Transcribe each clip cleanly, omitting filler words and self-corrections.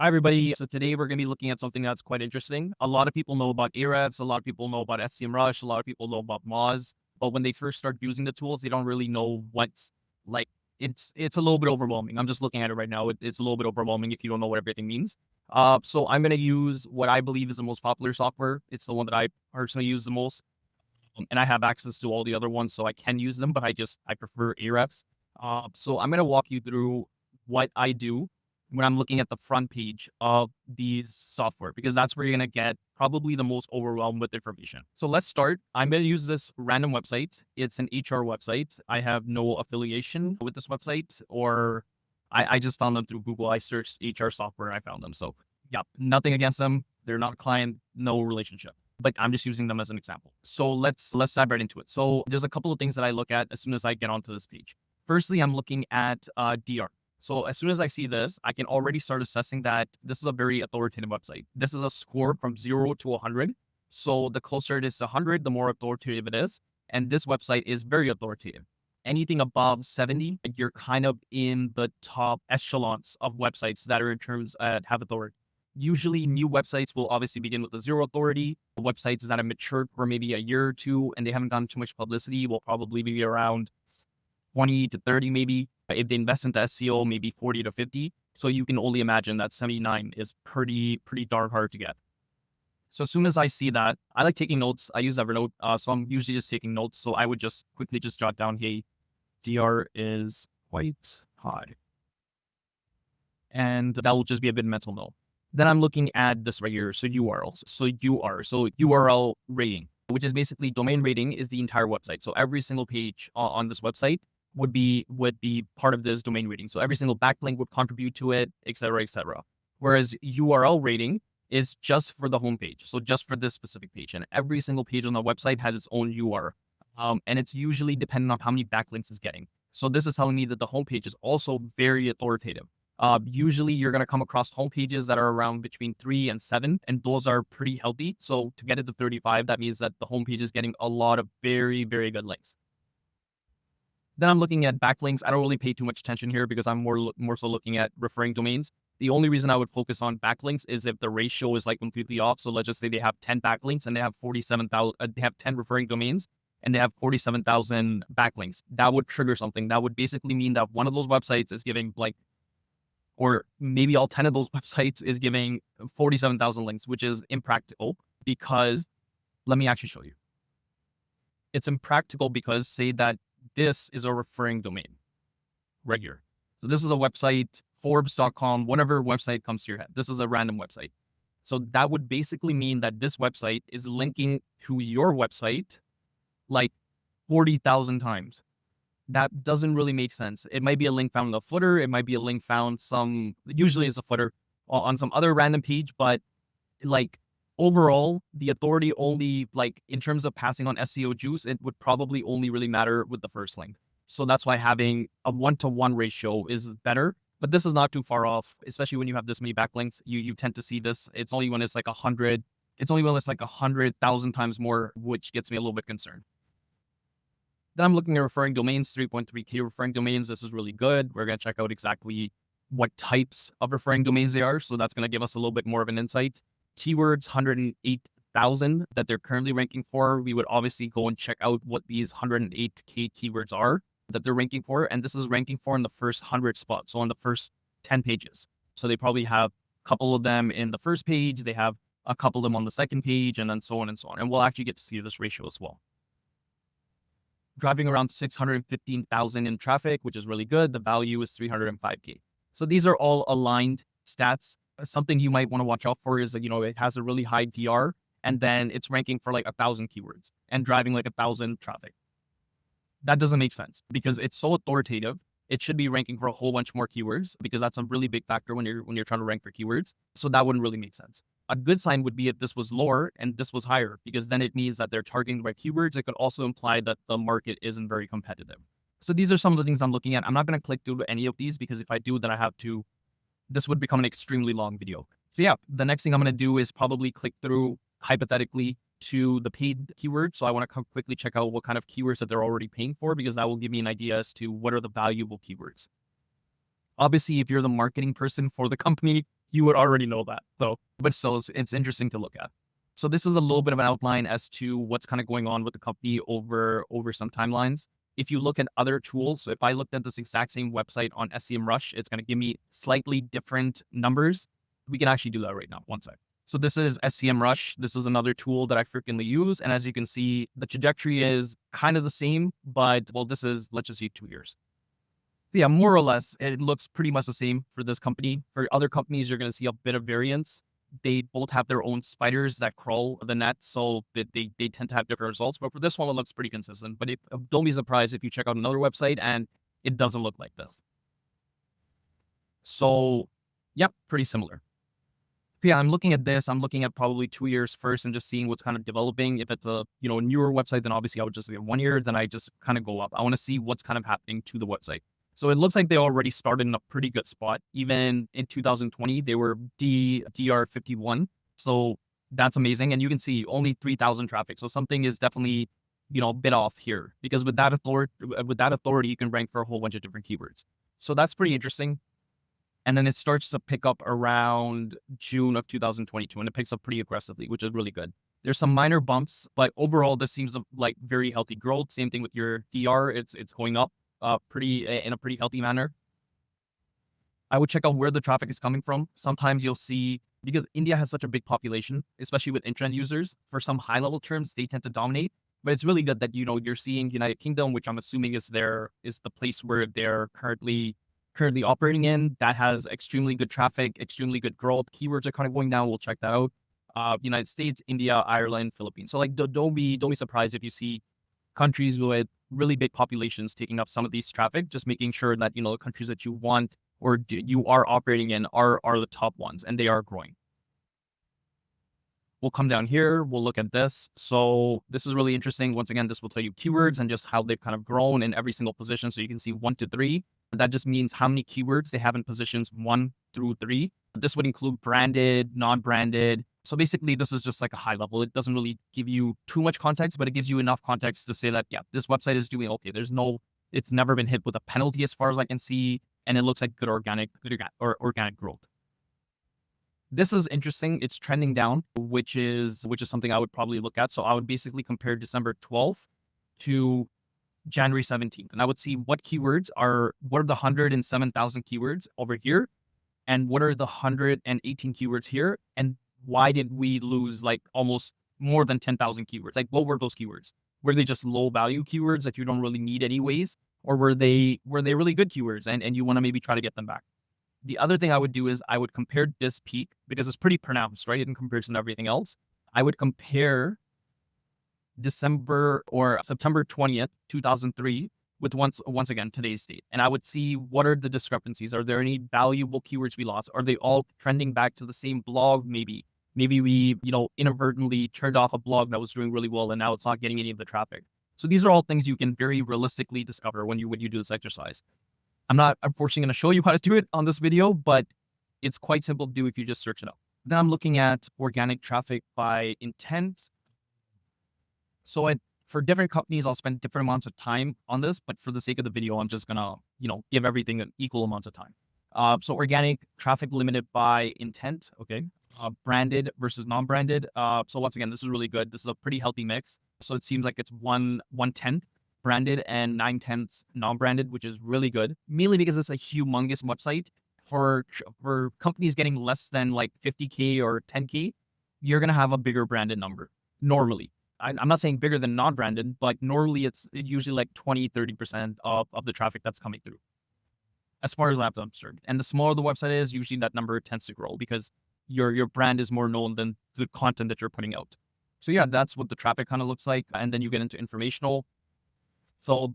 Hi, everybody. So today we're going to be looking at something that's quite interesting. A lot of people know about Ahrefs. A lot of people know about SEMrush. A lot of people know about Moz. But when they first start using the tools, they don't really know what's like. It's a little bit overwhelming. I'm just looking at it right now. It's a little bit overwhelming if you don't know what everything means. So I'm going to use what I believe is the most popular software. It's the one that I personally use the most, and I have access to all the other ones, so I can use them. But I prefer Ahrefs. So I'm going to walk you through what I do when I'm looking at the front page of these software, because that's where you're going to get probably the most overwhelmed with information. So let's start. I'm going to use this random website. It's an HR website. I have no affiliation with this website, or I just found them through Google. I searched HR software and I found them. So yeah, nothing against them. They're not a client, no relationship, but I'm just using them as an example. So let's dive right into it. So there's a couple of things that I look at as soon as I get onto this page. Firstly, I'm looking at DR. So as soon as I see this, I can already start assessing that this is a very authoritative website. This is a score from 0 to 100. So the closer it is to 100, the more authoritative it is. And this website is very authoritative. Anything above 70, you're kind of in the top echelons of websites that are in terms have authority. Usually new websites will obviously begin with a 0 authority. Websites that have matured for maybe a year or two and they haven't gotten too much publicity will probably be around 20 to 30 maybe. If they invest into SEO, maybe 40 to 50. So you can only imagine that 79 is pretty darn hard to get. So as soon as I see that, I like taking notes. I use Evernote. So I'm usually just taking notes. So I would just quickly just jot down, hey, DR is quite high. And that will just be a bit mental note. Then I'm looking at this right here. So URLs. So URL rating, which is basically domain rating is the entire website. So every single page on this website would be part of this domain rating. So every single backlink would contribute to it, et cetera, et cetera. Whereas URL rating is just for the homepage. So just for this specific page. And every single page on the website has its own URL. And it's usually dependent on how many backlinks it's getting. So this is telling me that the homepage is also very authoritative. Usually you're going to come across homepages that are around between 3 and 7, and those are pretty healthy. So to get it to 35, that means that the homepage is getting a lot of very good links. Then I'm looking at backlinks. I don't really pay too much attention here because I'm more so looking at referring domains. The only reason I would focus on backlinks is if the ratio is like completely off. So let's just say they have 10 backlinks and they have 47,000, they have 10 referring domains and they have 47,000 backlinks. That would trigger something. That would basically mean that one of those websites is giving or maybe all 10 of those websites is giving 47,000 links, which is impractical because let me actually show you. It's impractical because say that this is a referring domain right here. So this is a website, Forbes.com, whatever website comes to your head. This is a random website. So that would basically mean that this website is linking to your website like 40,000 times. That doesn't really make sense. It might be a link found in the footer. It might be a link found usually it's a footer on some other random page, but like overall, the authority only in terms of passing on SEO juice, it would probably only really matter with the first link. So that's why having a 1-to-1 ratio is better, but this is not too far off, especially when you have this many backlinks. You tend to see this. It's only when it's like 100. It's only when it's like 100,000 times more, which gets me a little bit concerned. Then I'm looking at referring domains, 3.3K referring domains. This is really good. We're going to check out exactly what types of referring domains they are. So that's going to give us a little bit more of an insight. Keywords, 108,000 that they're currently ranking for. We would obviously go and check out what these 108K keywords are that they're ranking for. And this is ranking for in the first 100 spots. So on the first 10 pages. So they probably have a couple of them in the first page. They have a couple of them on the second page and then so on and so on. And we'll actually get to see this ratio as well. Driving around 615,000 in traffic, which is really good. The value is 305K. So these are all aligned stats. Something you might want to watch out for is that, it has a really high DR and then it's ranking for like 1,000 keywords and driving like 1,000 traffic. That doesn't make sense because it's so authoritative. It should be ranking for a whole bunch more keywords because that's a really big factor when you're trying to rank for keywords. So that wouldn't really make sense. A good sign would be if this was lower and this was higher, because then it means that they're targeting the right keywords. It could also imply that the market isn't very competitive. So these are some of the things I'm looking at. I'm not going to click through any of these because if I do, then this would become an extremely long video. So yeah, the next thing I'm going to do is probably click through hypothetically to the paid keywords. So I want to quickly check out what kind of keywords that they're already paying for, because that will give me an idea as to what are the valuable keywords. Obviously, if you're the marketing person for the company, You would already know that though, but still it's interesting to look at. So this is a little bit of an outline as to what's kind of going on with the company over some timelines. If you look at other tools, so if I looked at this exact same website on SEMrush, it's going to give me slightly different numbers. We can actually do that right now. One sec. So this is SEMrush. This is another tool that I frequently use. And as you can see, the trajectory is kind of the same, but well, this is, let's just see 2 years. Yeah, more or less, it looks pretty much the same for this company. For other companies, you're going to see a bit of variance. They both have their own spiders that crawl the net, so they tend to have different results. But for this one, it looks pretty consistent. But don't be surprised if you check out another website and it doesn't look like this. So, yep, pretty similar. Yeah, I'm looking at this. I'm looking at probably 2 years first and just seeing what's kind of developing. If it's a newer website, then obviously I would just get 1 year. Then I just kind of go up. I want to see what's kind of happening to the website. So it looks like they already started in a pretty good spot. Even in 2020, they were DR51. So that's amazing. And you can see only 3,000 traffic. So something is definitely, a bit off here, because with that authority, you can rank for a whole bunch of different keywords. So that's pretty interesting. And then it starts to pick up around June of 2022, and it picks up pretty aggressively, which is really good. There's some minor bumps, but overall, this seems like very healthy growth. Same thing with your DR. It's going up in a pretty healthy manner. I would check out where the traffic is coming from. Sometimes you'll see, because India has such a big population, especially with internet users, for some high level terms, they tend to dominate. But it's really good that, you're seeing United Kingdom, which I'm assuming is the place where they're currently operating in, that has extremely good traffic, extremely good growth. Keywords are kind of going down. We'll check that out. United States, India, Ireland, Philippines. So like, don't be surprised if you see countries with really big populations taking up some of these traffic. Just making sure that the countries that you want or you are operating in are the top ones, and they are growing. We'll come down here. We'll look at this. So this is really interesting. Once again, this will tell you keywords and just how they've kind of grown in every single position. So you can see 1 to 3. That just means how many keywords they have in positions 1 through 3. This would include branded, non-branded. So basically, this is just like a high level. It doesn't really give you too much context, but it gives you enough context to say that, yeah, this website is doing okay. It's never been hit with a penalty as far as I can see. And it looks like good organic growth. This is interesting. It's trending down, which is something I would probably look at. So I would basically compare December 12th to January 17th. And I would see what are the 107,000 keywords over here, and what are the 118 keywords here, and why did we lose like almost more than 10,000 keywords? Like, what were those keywords? Were they just low value keywords that you don't really need anyways? Or were they really good keywords and you want to maybe try to get them back? The other thing I would do is I would compare this peak, because it's pretty pronounced, right? In comparison to everything else. I would compare December or September 20th, 2003 with once again today's date. And I would see what are the discrepancies. Are there any valuable keywords we lost? Are they all trending back to the same blog? Maybe we, inadvertently turned off a blog that was doing really well and now it's not getting any of the traffic. So these are all things you can very realistically discover when you do this exercise. I'm not, unfortunately, going to show you how to do it on this video, but it's quite simple to do if you just search it up. Then I'm looking at organic traffic by intent. So for different companies, I'll spend different amounts of time on this, but for the sake of the video, I'm just going to, give everything an equal amounts of time. So organic traffic limited by intent. Okay. Branded versus non-branded. So once again, this is really good. This is a pretty healthy mix. So it seems like it's 1/10 branded and 9/10 non-branded, which is really good, mainly because it's a humongous website. For companies getting less than like 50K or 10K, you're going to have a bigger branded number normally. I'm not saying bigger than non-branded, but normally it's usually like 20-30% of the traffic that's coming through, as far as I've observed. And the smaller the website is, usually that number tends to grow because your brand is more known than the content that you're putting out. So yeah, that's what the traffic kind of looks like. And then you get into informational. So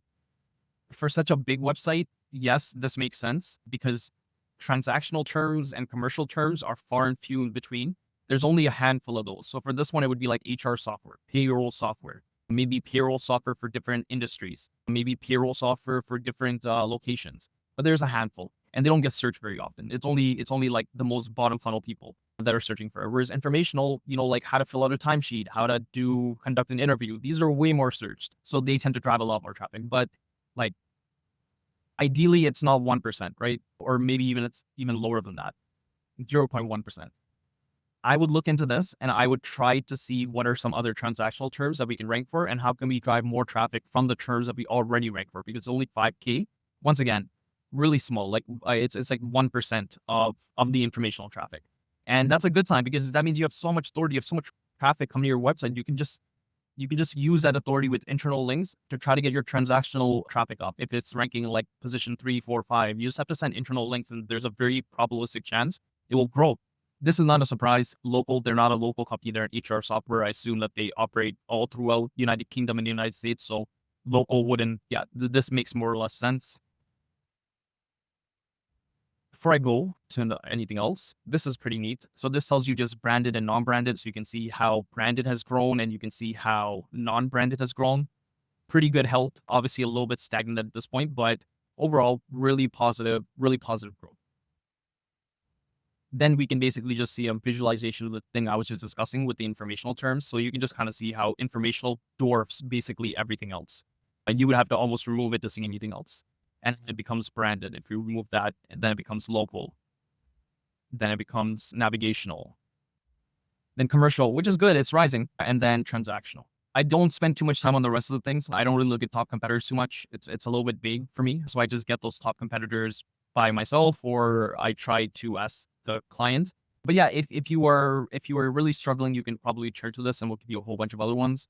for such a big website, yes, this makes sense because transactional terms and commercial terms are far and few in between. There's only a handful of those. So for this one, it would be like HR software, payroll software, maybe payroll software for different industries, maybe payroll software for different locations. But there's a handful, and they don't get searched very often. It's only like the most bottom funnel people that are searching for it. Whereas informational, like how to fill out a timesheet, how to conduct an interview, these are way more searched. So they tend to drive a lot more traffic. But like ideally, it's not 1%, right? Or maybe it's even lower than that. 0.1%. I would look into this and I would try to see what are some other transactional terms that we can rank for and how can we drive more traffic from the terms that we already rank for, because it's only 5K. Once again, really small. Like it's like 1% of the informational traffic. And that's a good sign because that means you have so much authority, you have so much traffic coming to your website. You can just use that authority with internal links to try to get your transactional traffic up. If it's ranking like position 3, 4, 5, you just have to send internal links and there's a very probabilistic chance it will grow. This is not a surprise. They're not a local company. They're an HR software. I assume that they operate all throughout United Kingdom and the United States. So local wouldn't, yeah, this makes more or less sense. Before I go to anything else, this is pretty neat. So this tells you just branded and non-branded. So you can see how branded has grown and you can see how non-branded has grown. Pretty good health. Obviously a little bit stagnant at this point, but overall really positive growth. Then we can basically just see a visualization of the thing I was just discussing with the informational terms. So you can just kind of see how informational dwarfs basically everything else. And you would have to almost remove it to see anything else. And it becomes branded. If you remove that, then it becomes local. Then it becomes navigational. Then commercial, which is good. It's rising. And then transactional. I don't spend too much time on the rest of the things. I don't really look at top competitors too much. It's a little bit vague for me. So I just get those top competitors by myself, or I try to ask the client. But yeah, if you are really struggling, you can probably turn to this and we'll give you a whole bunch of other ones.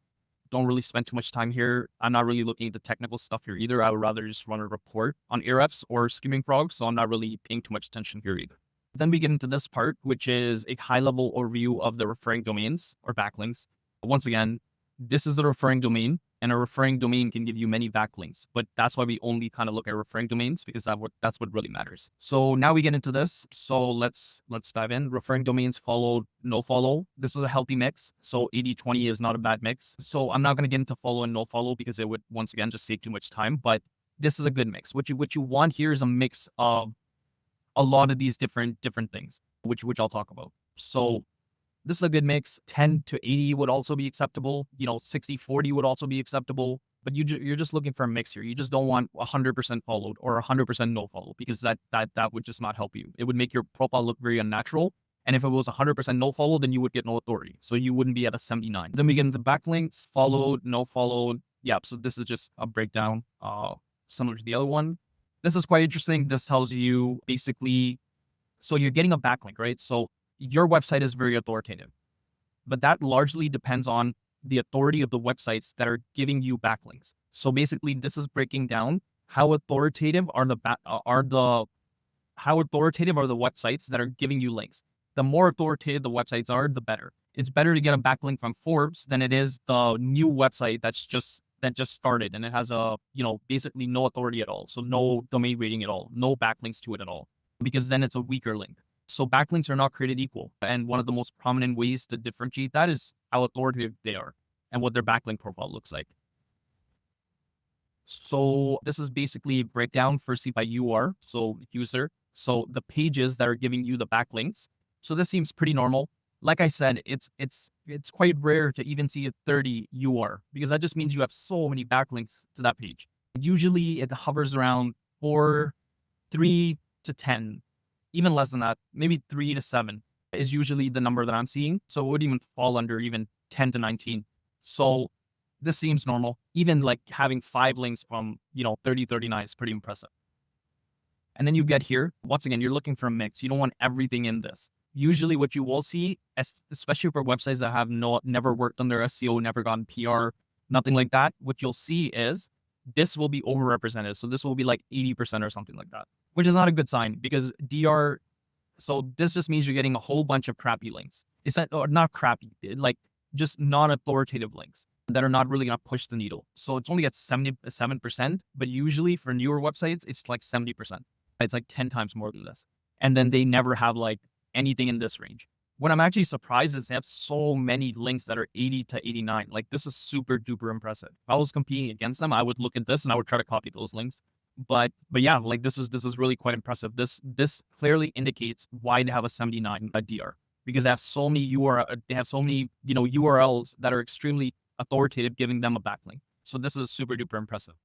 Don't really spend too much time here. I'm not really looking at the technical stuff here either. I would rather just run a report on Ahrefs or Skimming Frog. So I'm not really paying too much attention here either. Then we get into this part, which is a high level overview of the referring domains or backlinks. Once again, this is a referring domain, and a referring domain can give you many backlinks, but that's why we only kind of look at referring domains, because that's what really matters. So now we get into this. So let's dive in. Referring domains followed, no follow. This is a healthy mix. So 80-20 is not a bad mix. So I'm not going to get into follow and no follow because it would once again just take too much time, but this is a good mix. What you want here is a mix of a lot of these different things, which I'll talk about. So this is a good mix. 10-80 would also be acceptable. 60-40 would also be acceptable. But you're just looking for a mix here. You just don't want 100% followed or 100% no follow, because that would just not help you. It would make your profile look very unnatural. And if it was 100% no follow, then you would get no authority. So you wouldn't be at a 79. Then we get into backlinks, followed, no followed. Yeah, so this is just a breakdown similar to the other one. This is quite interesting. This tells you basically, so you're getting a backlink, right? So your website is very authoritative, but that largely depends on the authority of the websites that are giving you backlinks. So basically, this is breaking down how authoritative are the websites that are giving you links. The more authoritative the websites are, the better. It's better to get a backlink from Forbes than it is the new website that just started and it has basically no authority at all. So no domain rating at all, no backlinks to it at all, because then it's a weaker link. So backlinks are not created equal. And one of the most prominent ways to differentiate that is how authoritative they are and what their backlink profile looks like. So this is basically a breakdown firstly by UR, so user. So the pages that are giving you the backlinks. So this seems pretty normal. Like I said, it's quite rare to even see a 30 UR, because that just means you have so many backlinks to that page. Usually it hovers around 3 to 10. Even less than that, maybe 3 to 7 is usually the number that I'm seeing. So it would even fall under even 10 to 19. So this seems normal. Even like having 5 links from, 30, 39 is pretty impressive. And then you get here, once again, you're looking for a mix. You don't want everything in this. Usually what you will see, especially for websites that have never worked on their SEO, never gotten PR, nothing like that, what you'll see is this will be overrepresented. So this will be like 80% or something like that, which is not a good sign, because so this just means you're getting a whole bunch of crappy links. It's not crappy, like just non-authoritative links that are not really going to push the needle. So it's only at 77%, but usually for newer websites, it's like 70%. It's like 10 times more than this. And then they never have like anything in this range. What I'm actually surprised is they have so many links that are 80 to 89. Like this is super duper impressive. If I was competing against them, I would look at this and I would try to copy those links. But yeah, like this is really quite impressive. This clearly indicates why they have a 79 DR, because they have so many URLs that are extremely authoritative, giving them a backlink. So this is super duper impressive.